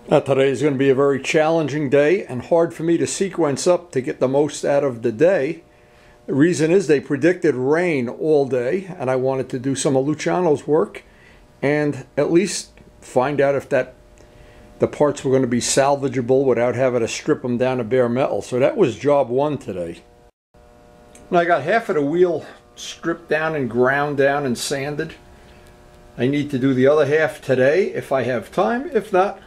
Now today is going to be a very challenging day and hard for me to sequence up to get the most out of the day. The reason is they predicted rain all day and I wanted to do some of Luciano's work and at least find out if the parts were going to be salvageable without having to strip them down to bare metal. So that was job one today. And I got half of the wheel stripped down and ground down and sanded. I need to do the other half today if I have time. If not,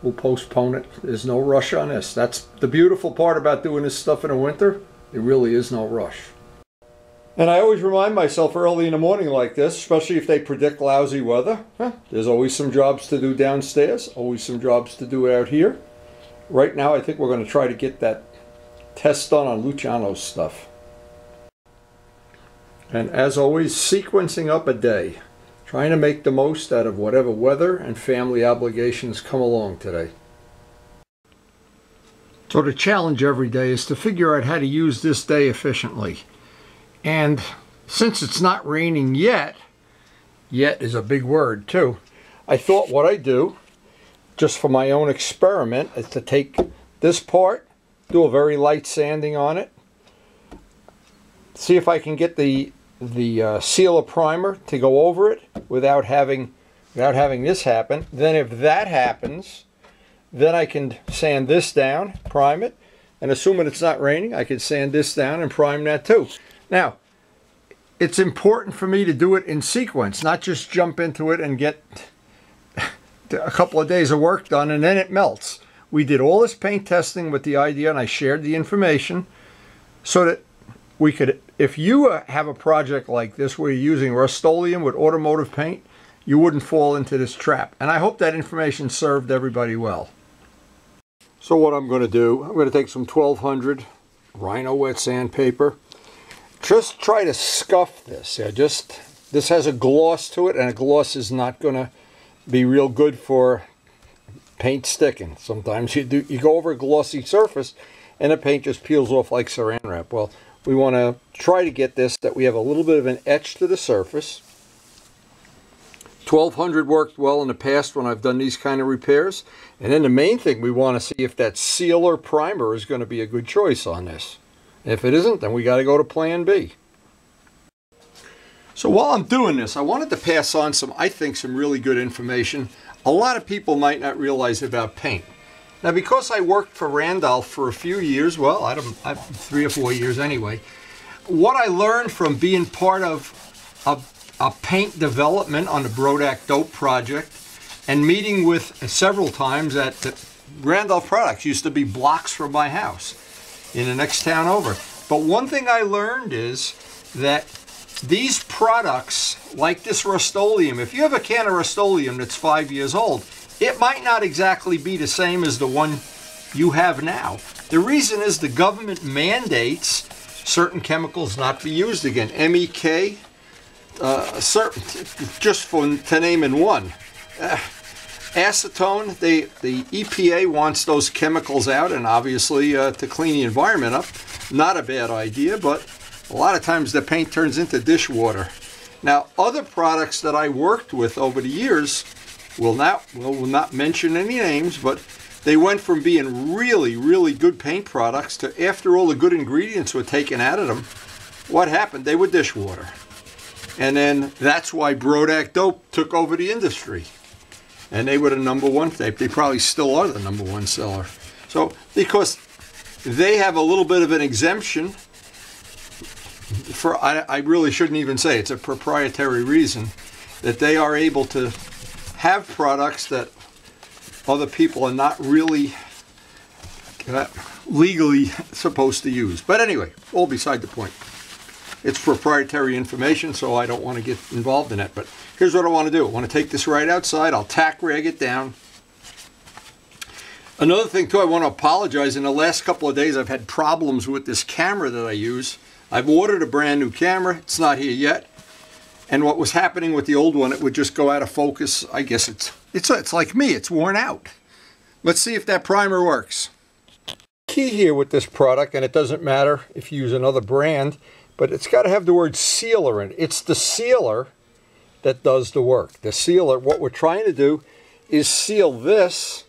we'll postpone it. There's no rush on this. That's the beautiful part about doing this stuff in the winter. There really is no rush. And I always remind myself early in the morning like this, especially if they predict lousy weather, there's always some jobs to do downstairs, always some jobs to do out here. Right now I think we're going to try to get that test done on Luciano's stuff. And as always, sequencing up a day. Trying to make the most out of whatever weather and family obligations come along today. So the challenge every day is to figure out how to use this day efficiently. And since it's not raining yet is a big word too, I thought what I'd do, just for my own experiment, is to take this part, do a very light sanding on it, see if I can get the sealer primer to go over it without having this happen. Then if that happens, then I can sand this down, prime it, and assuming it's not raining, I can sand this down and prime that too. Now, it's important for me to do it in sequence, not just jump into it and get a couple of days of work done and then it melts. We did all this paint testing with the idea, and I shared the information so that we could, if you have a project like this where you're using Rust-Oleum with automotive paint, you wouldn't fall into this trap. And I hope that information served everybody well. So what I'm going to do, I'm going to take some 1200 Rhino wet sandpaper. Just try to scuff this. This has a gloss to it, and a gloss is not going to be real good for paint sticking. Sometimes you go over a glossy surface and the paint just peels off like saran wrap. Well, we want to try to get this that we have a little bit of an etch to the surface. 1200 worked well in the past when I've done these kind of repairs. And then the main thing, we want to see if that sealer primer is going to be a good choice on this. If it isn't, then we got to go to plan B. So while I'm doing this, I wanted to pass on I think some really good information a lot of people might not realize about paint. Now, because I worked for Randolph for a few years, well, I 3 or 4 years anyway, what I learned from being part of a paint development on the Brodak Dope project and meeting with several times at Randolph Products, used to be blocks from my house in the next town over. But one thing I learned is that these products, like this Rust-Oleum, if you have a can of Rust-Oleum that's 5 years old, it might not exactly be the same as the one you have now. The reason is the government mandates certain chemicals not be used again. MEK, just to name in one. Acetone, the EPA wants those chemicals out, and obviously to clean the environment up, not a bad idea, but a lot of times the paint turns into dishwater. Now, other products that I worked with over the years, will not mention any names, but they went from being really, really good paint products to, after all the good ingredients were taken out of them, what happened? They were dishwater. And then that's why Brodak Dope took over the industry. And they were the #1, they probably still are the #1 seller. So, because they have a little bit of an exemption for, I really shouldn't even say, it's a proprietary reason, that they are able to have products that other people are not really legally supposed to use. But anyway, all beside the point. It's proprietary information, so I don't want to get involved in it. But here's what I want to do. I want to take this right outside. I'll tack rag it down. Another thing too, I want to apologize. In the last couple of days, I've had problems with this camera that I use. I've ordered a brand new camera. It's not here yet. And what was happening with the old one, it would just go out of focus. I guess it's like me, it's worn out. Let's see if that primer works. Key here with this product, and it doesn't matter if you use another brand, but it's got to have the word sealer in it. It's the sealer that does the work. The sealer, what we're trying to do is seal this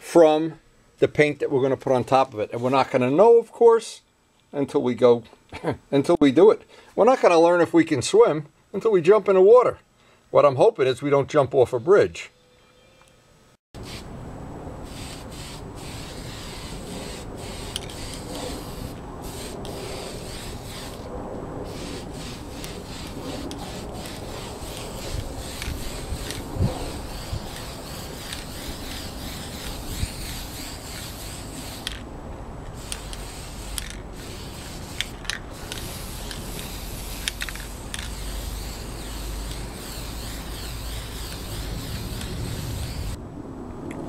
from the paint that we're going to put on top of it. And we're not going to know, of course, until we go, until we do it. We're not going to learn if we can swim until we jump in the water. What I'm hoping is we don't jump off a bridge.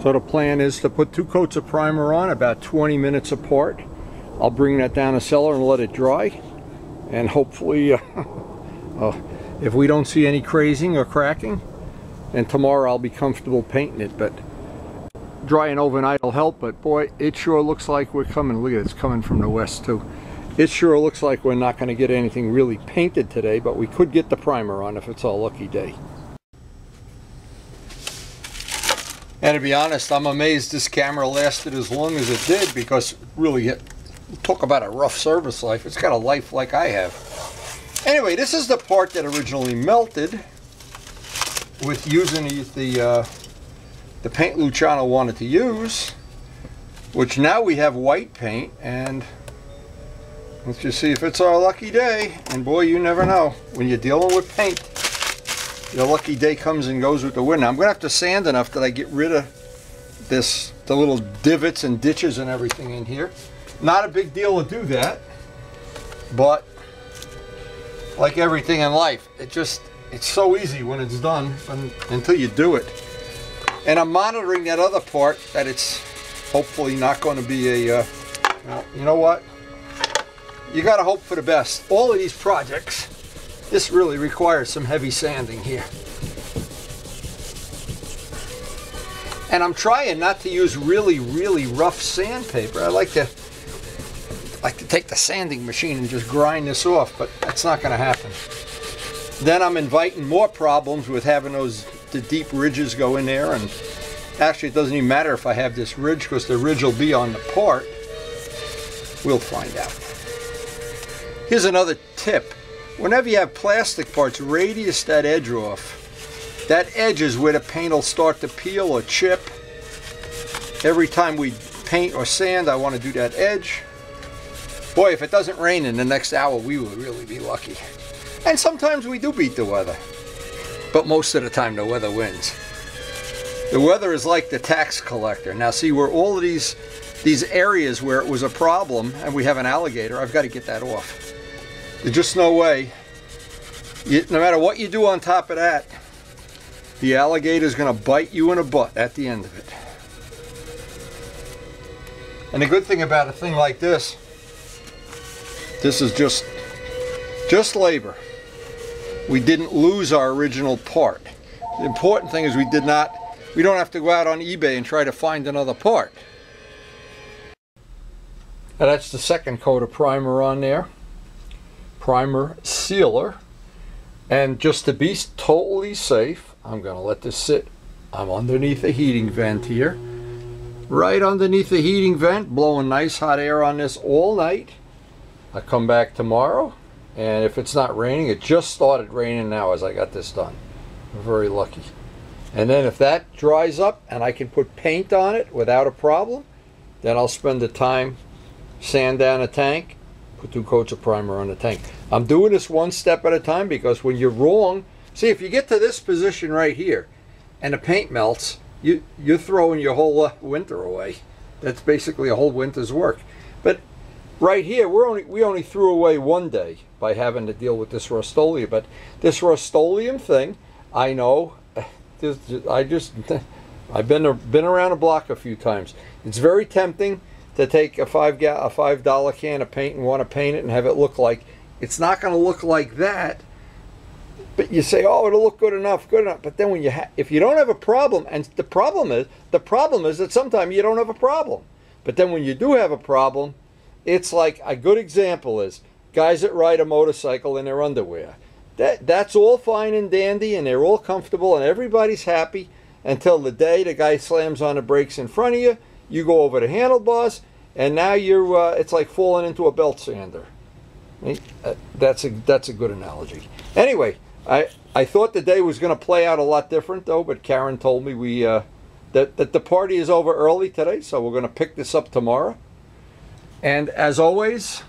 So the plan is to put 2 coats of primer on about 20 minutes apart. I'll bring that down the cellar and let it dry. And hopefully, if we don't see any crazing or cracking, then tomorrow I'll be comfortable painting it. But drying overnight will help, but boy, it sure looks like we're coming. Look at it, it's coming from the west too. It sure looks like we're not going to get anything really painted today, but we could get the primer on if it's a lucky day. And to be honest, I'm amazed this camera lasted as long as it did, because really, talk about a rough service life. It's got a life like I have. Anyway, this is the part that originally melted with using the paint Luciano wanted to use, which now we have white paint, and let's just see if it's our lucky day. And boy, you never know. When you're dealing with paint, your lucky day comes and goes with the wind. Now, I'm going to have to sand enough that I get rid of the little divots and ditches and everything in here. Not a big deal to do that, but like everything in life, it's so easy when it's done until you do it. And I'm monitoring that other part, that it's hopefully not going to be a, well, you know what? You got to hope for the best. All of these projects, this really requires some heavy sanding here. And I'm trying not to use really, really rough sandpaper. I like to take the sanding machine and just grind this off, but that's not going to happen. Then I'm inviting more problems with having the deep ridges go in there. And actually, it doesn't even matter if I have this ridge, because the ridge will be on the part. We'll find out. Here's another tip. Whenever you have plastic parts, radius that edge off. That edge is where the paint will start to peel or chip. Every time we paint or sand, I want to do that edge. Boy, if it doesn't rain in the next hour, we will really be lucky. And sometimes we do beat the weather. But most of the time, the weather wins. The weather is like the tax collector. Now see, where all of these areas where it was a problem, and we have an alligator, I've got to get that off. There's just no way. No matter what you do on top of that, the alligator is going to bite you in the butt at the end of it. And the good thing about a thing like this is just labor. We didn't lose our original part. The important thing is we don't have to go out on eBay and try to find another part. Now that's the second coat of primer on there. Primer sealer. And just to be totally safe, I'm going to let this sit. I'm underneath the heating vent here. Right underneath the heating vent, blowing nice hot air on this all night. I come back tomorrow, and if it's not raining, it just started raining now as I got this done. I'm very lucky. And then if that dries up and I can put paint on it without a problem, then I'll spend the time, sand down a tank, put 2 coats of primer on the tank. I'm doing this one step at a time, because when you're wrong, see, if you get to this position right here and the paint melts, you're throwing your whole winter away. That's basically a whole winter's work. But right here, we only threw away one day by having to deal with this Rust-Oleum. But this Rust-Oleum thing, I know, I've been around the block a few times. It's very tempting to take a $5 can of paint and want to paint it and have it look like, it's not going to look like that. But you say, oh, it'll look good enough. But then when if you don't have a problem, and the problem is that sometimes you don't have a problem. But then when you do have a problem, it's like, a good example is guys that ride a motorcycle in their underwear. That's all fine and dandy, and they're all comfortable, and everybody's happy until the day the guy slams on the brakes in front of you. You go over the handlebars, and now you're it's like falling into a belt sander. That's a good analogy. Anyway, I thought the day was going to play out a lot different though, but Karen told me that the party is over early today, so we're going to pick this up tomorrow. And as always,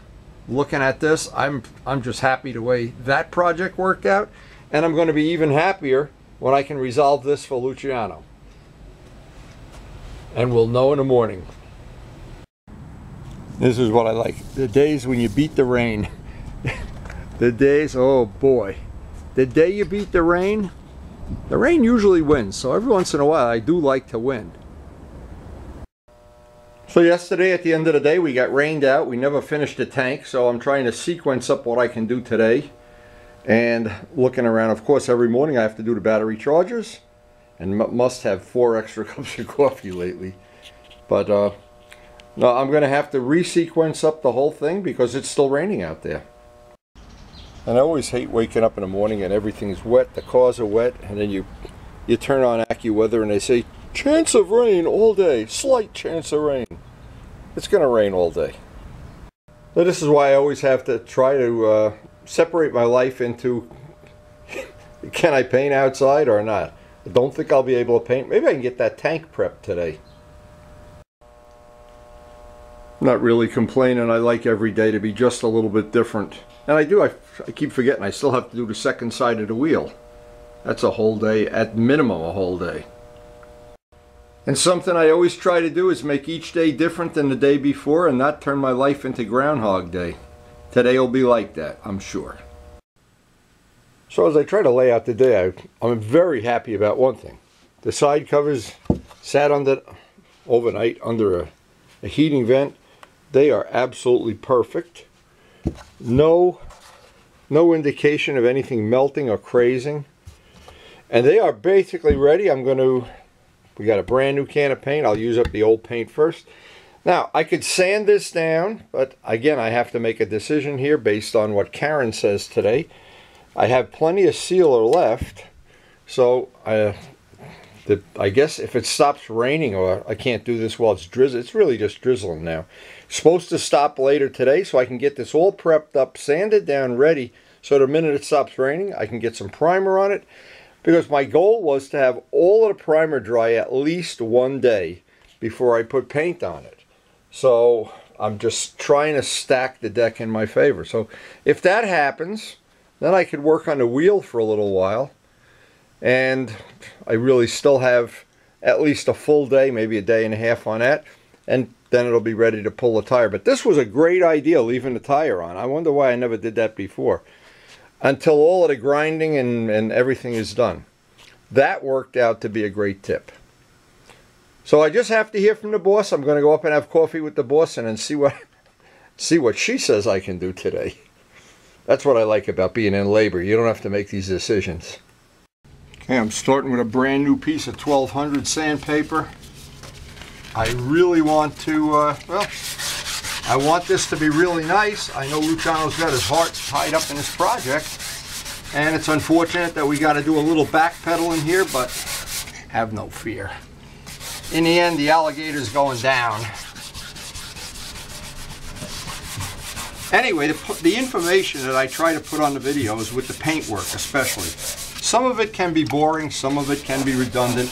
looking at this, I'm just happy the way that project worked out, and I'm going to be even happier when I can resolve this for Luciano. And we'll know in the morning. This is what I like. The days when you beat the rain. The days, oh boy. The day you beat the rain usually wins. So every once in a while, I do like to win. So yesterday at the end of the day, we got rained out. We never finished the tank, so I'm trying to sequence up what I can do today. And looking around, of course, every morning I have to do the battery chargers. And must have 4 extra cups of coffee lately. But no, I'm going to have to resequence up the whole thing because it's still raining out there. And I always hate waking up in the morning and everything's wet, the cars are wet, and then you turn on AccuWeather and they say, chance of rain all day, slight chance of rain. It's going to rain all day. So this is why I always have to try to separate my life into, can I paint outside or not? I don't think I'll be able to paint. Maybe I can get that tank prepped today. Not really complaining. I like every day to be just a little bit different. And I do. I keep forgetting I still have to do the second side of the wheel. That's a whole day, at minimum a whole day. And something I always try to do is make each day different than the day before and not turn my life into Groundhog Day. Today will be like that, I'm sure. So as I try to lay out the day, I'm very happy about one thing. The side covers sat overnight under a heating vent. They are absolutely perfect. No indication of anything melting or crazing. And they are basically ready. We got a brand new can of paint. I'll use up the old paint first. Now, I could sand this down, but again, I have to make a decision here based on what Karen says today. I have plenty of sealer left, so I guess if it stops raining or I can't do this while it's drizzling, it's really just drizzling now. It's supposed to stop later today so I can get this all prepped up, sanded down, ready, so the minute it stops raining, I can get some primer on it, because my goal was to have all of the primer dry at least one day before I put paint on it. So I'm just trying to stack the deck in my favor. So if that happens, then I could work on the wheel for a little while, and I really still have at least a full day, maybe a day and a half on that, and then it'll be ready to pull the tire. But this was a great idea, leaving the tire on. I wonder why I never did that before, until all of the grinding and everything is done. That worked out to be a great tip. So I just have to hear from the boss. I'm going to go up and have coffee with the boss and then see what she says I can do today. That's what I like about being in labor. You don't have to make these decisions. Okay, I'm starting with a brand new piece of 1200 sandpaper. I really want to, I want this to be really nice. I know Luciano's got his heart tied up in this project, and it's unfortunate that we got to do a little backpedaling here, but have no fear. In the end, the alligator's going down. Anyway, the information that I try to put on the videos with the paintwork especially, some of it can be boring, some of it can be redundant,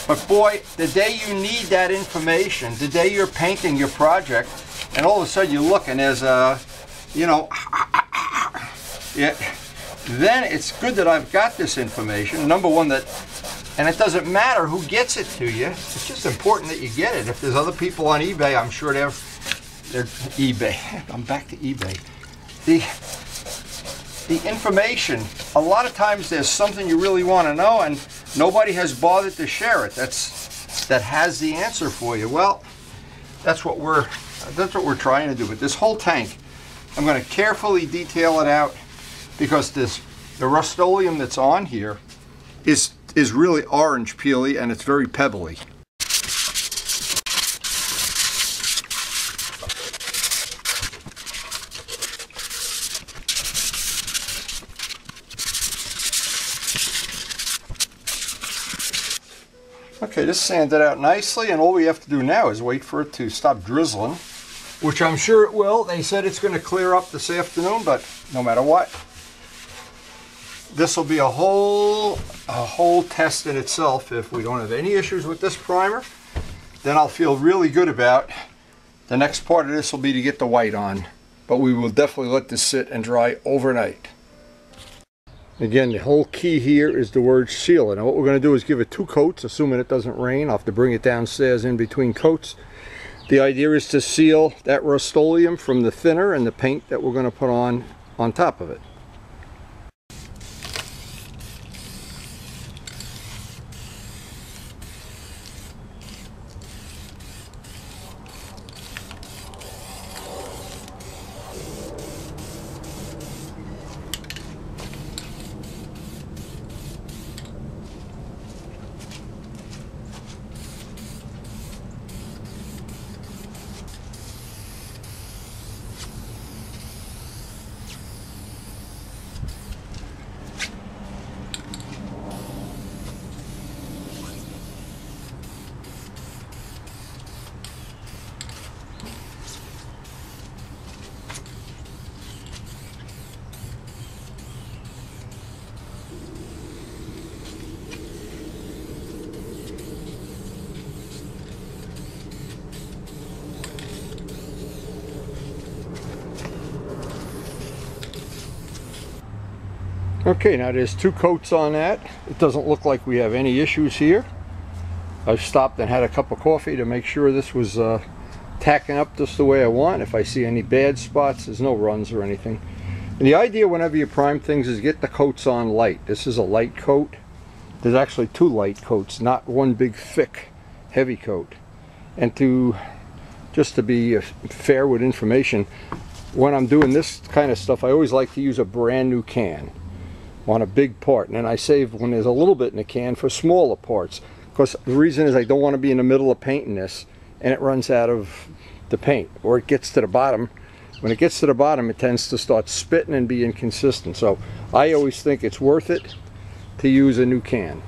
but boy, the day you need that information, the day you're painting your project, and all of a sudden you look and there's a, yeah, then it's good that I've got this information. Number one, and it doesn't matter who gets it to you, it's just important that you get it. If there's other people on eBay, I'm sure they're eBay. I'm back to eBay. The information, a lot of times there's something you really want to know and nobody has bothered to share it. That has the answer for you. Well, that's what we're trying to do. But this whole tank, I'm going to carefully detail it out, because the Rust-Oleum that's on here is really orange peely and it's very pebbly. Okay, this sanded out nicely, and all we have to do now is wait for it to stop drizzling, which I'm sure it will. They said it's going to clear up this afternoon, but no matter what, this will be a whole test in itself. If we don't have any issues with this primer, then I'll feel really good about the next part of this will be to get the white on. But we will definitely let this sit and dry overnight. Again, the whole key here is the word seal. And what we're going to do is give it 2 coats, assuming it doesn't rain. I'll have to bring it downstairs in between coats. The idea is to seal that Rust-Oleum from the thinner and the paint that we're going to put on top of it. Okay, now there's 2 coats on that. It doesn't look like we have any issues here. I've stopped and had a cup of coffee to make sure this was tacking up just the way I want. If I see any bad spots, there's no runs or anything. And the idea whenever you prime things is get the coats on light. This is a light coat. There's actually 2 light coats, not one big thick heavy coat. And just to be fair with information, when I'm doing this kind of stuff, I always like to use a brand new can on a big part, and then I save when there's a little bit in the can for smaller parts, because the reason is I don't want to be in the middle of painting this and it runs out of the paint, or it gets to the bottom. When it gets to the bottom, it tends to start spitting and be inconsistent. So I always think it's worth it to use a new can.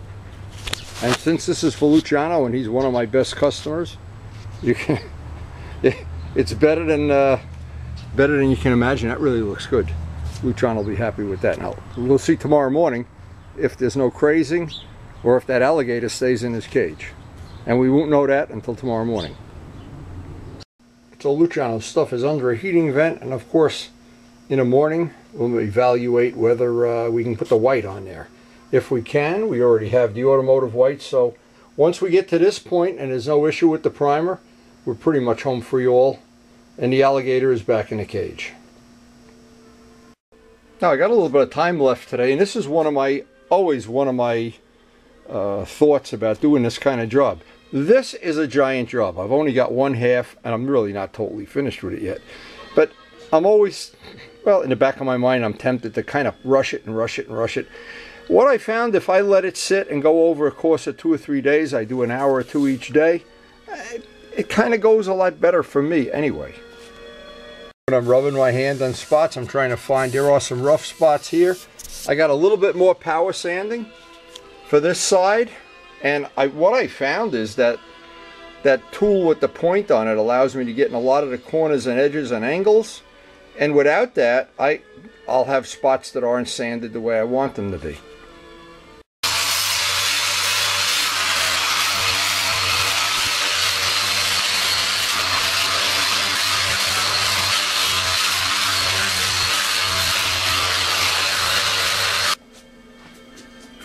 And since this is for Luciano and he's one of my best customers, it's better than you can imagine. That really looks good. Luciano will be happy with that. Now, we'll see tomorrow morning if there's no crazing or if that alligator stays in his cage. And we won't know that until tomorrow morning. So Luciano's stuff is under a heating vent, and of course, in the morning, we'll evaluate whether we can put the white on there. If we can, we already have the automotive white, so once we get to this point and there's no issue with the primer, we're pretty much home free all, and the alligator is back in the cage. Now I got a little bit of time left today, and this is always one of my thoughts about doing this kind of job. This is a giant job. I've only got 1/2, and I'm really not totally finished with it yet. But I'm always, well, in the back of my mind, I'm tempted to kind of rush it and rush it and rush it. What I found, if I let it sit and go over a course of 2 or 3 days, I do an hour or 2 each day, it kind of goes a lot better for me anyway. When I'm rubbing my hand on spots, I'm trying to find, there are some rough spots here. I got a little bit more power sanding for this side, and what I found is that tool with the point on it allows me to get in a lot of the corners and edges and angles, and without that I'll have spots that aren't sanded the way I want them to be.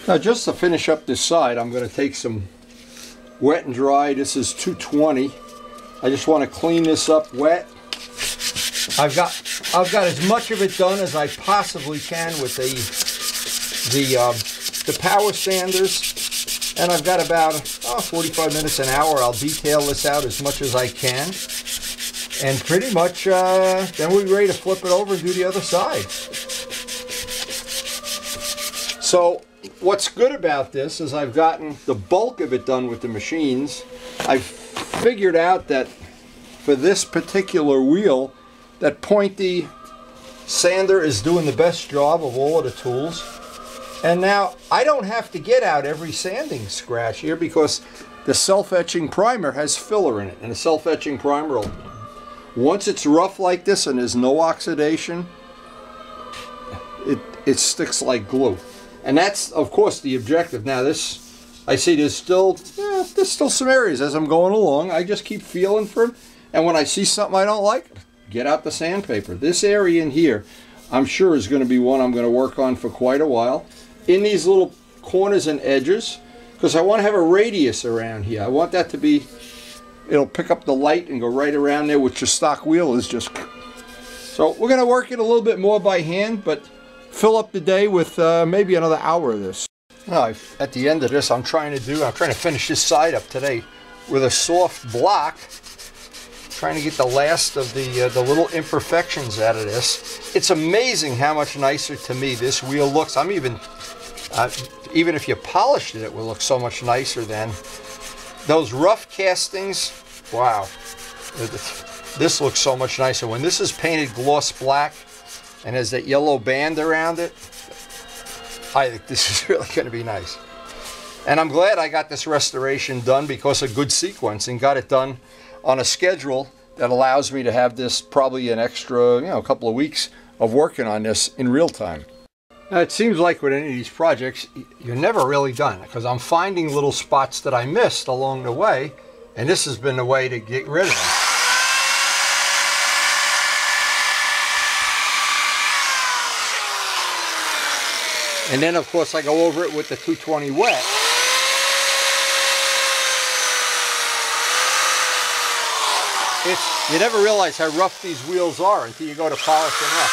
Now, just to finish up this side, I'm going to take some wet and dry. This is 220. I just want to clean this up wet. I've got as much of it done as I possibly can with the power sanders, and I've got about 45 minutes, an hour. I'll detail this out as much as I can, and pretty much then we're ready to flip it over and do the other side. So what's good about this is I've gotten the bulk of it done with the machines. I've figured out that for this particular wheel, that pointy sander is doing the best job of all of the tools. And now I don't have to get out every sanding scratch here, because the self-etching primer has filler in it, and the self-etching primer will, once it's rough like this and there's no oxidation, it sticks like glue. And that's, of course, the objective. Now this, I see there's still some areas as I'm going along. I just keep feeling for them, and when I see something I don't like, get out the sandpaper. This area in here, I'm sure is going to be one I'm going to work on for quite a while. In these little corners and edges, because I want to have a radius around here. I want that to be, it'll pick up the light and go right around there, which the stock wheel is just. So we're going to work it a little bit more by hand, but fill up the day with maybe another hour of this. Now, at the end of this, I'm trying to finish this side up today with a soft block, trying to get the last of the little imperfections out of this. It's amazing how much nicer to me this wheel looks. I'm even if you polished it, it would look so much nicer than those rough castings. Wow, this looks so much nicer when this is painted gloss black and has that yellow band around it. I think this is really going to be nice. And I'm glad I got this restoration done because of good sequencing. Got it done on a schedule that allows me to have this probably an extra, a couple of weeks of working on this in real time. Now, it seems like with any of these projects, you're never really done, because I'm finding little spots that I missed along the way, and this has been the way to get rid of them. And then, of course, I go over it with the 220 wet. You never realize how rough these wheels are until you go to polish them up.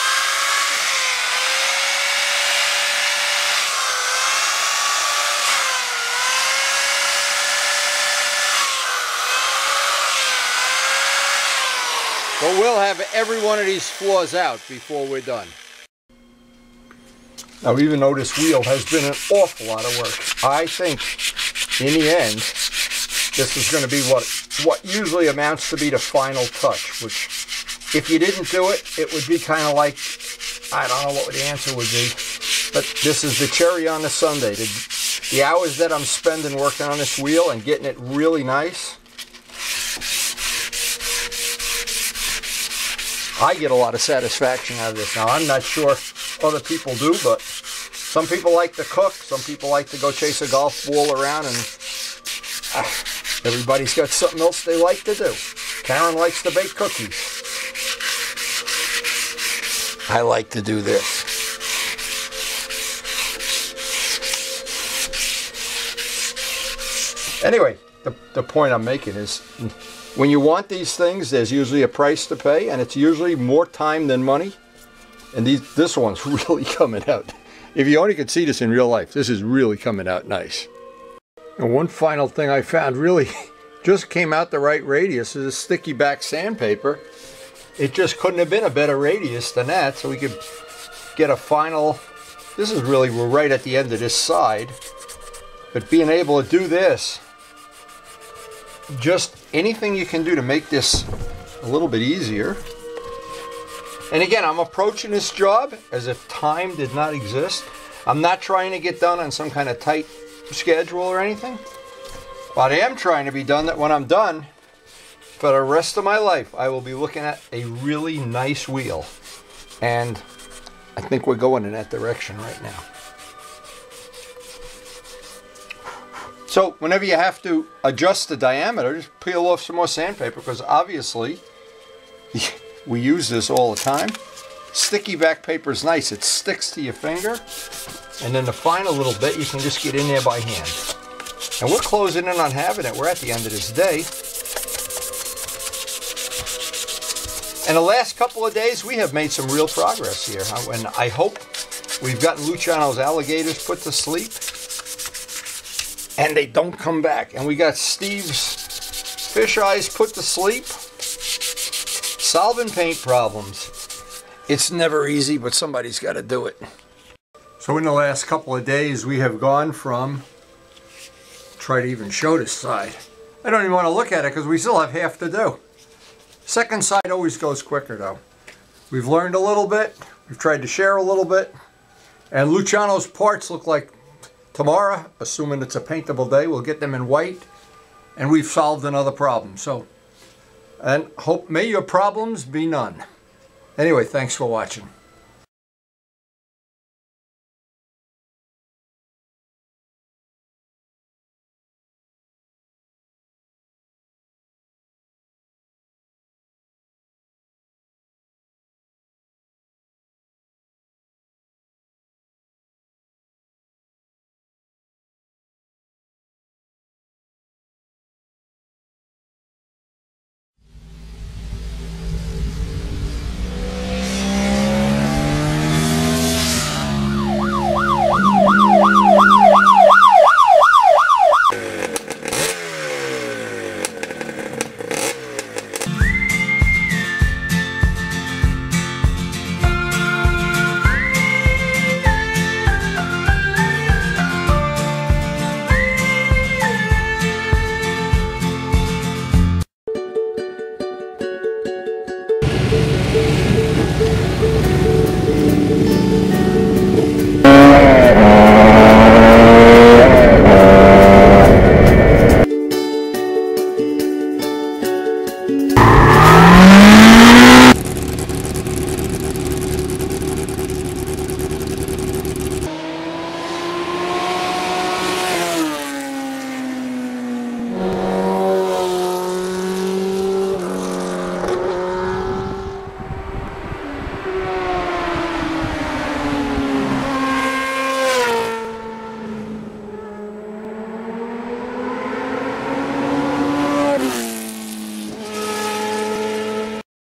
But we'll have every one of these flaws out before we're done. Now, even though this wheel has been an awful lot of work, I think in the end, this is going to be what usually amounts to be the final touch, which if you didn't do it, it would be kind of like, I don't know what the answer would be, but this is the cherry on the sundae. The hours that I'm spending working on this wheel and getting it really nice, I get a lot of satisfaction out of this. Now, I'm not sure other people do, but some people like to cook, some people like to go chase a golf ball around, and everybody's got something else they like to do. Karen likes to bake cookies. I like to do this. Anyway, the point I'm making is, when you want these things, there's usually a price to pay, and it's usually more time than money. And this one's really coming out. If you only could see this in real life, this is really coming out nice. And one final thing I found really just came out the right radius is a sticky back sandpaper. It just couldn't have been a better radius than that, so we could get a final. This is really, we're right at the end of this side. But being able to do this, just anything you can do to make this a little bit easier. And again, I'm approaching this job as if time did not exist. I'm not trying to get done on some kind of tight schedule or anything. But I am trying to be done that when I'm done, for the rest of my life, I will be looking at a really nice wheel. And I think we're going in that direction right now. So whenever you have to adjust the diameter, just peel off some more sandpaper, because obviously we use this all the time. Sticky back paper is nice. It sticks to your finger. And then the final little bit, you can just get in there by hand. And we're closing in on having it. We're at the end of this day. And the last couple of days, we have made some real progress here. And I hope we've gotten Luciano's alligators put to sleep. And they don't come back. And we got Steve's fish eyes put to sleep. Solving paint problems. It's never easy, but somebody's got to do it. So in the last couple of days, we have gone from, try to even show this side. I don't even want to look at it because we still have half to do. Second side always goes quicker though. We've learned a little bit. We've tried to share a little bit. And Luciano's parts look like tomorrow, assuming it's a paintable day, we'll get them in white. and we've solved another problem. So, and may your problems be none. Anyway, thanks for watching.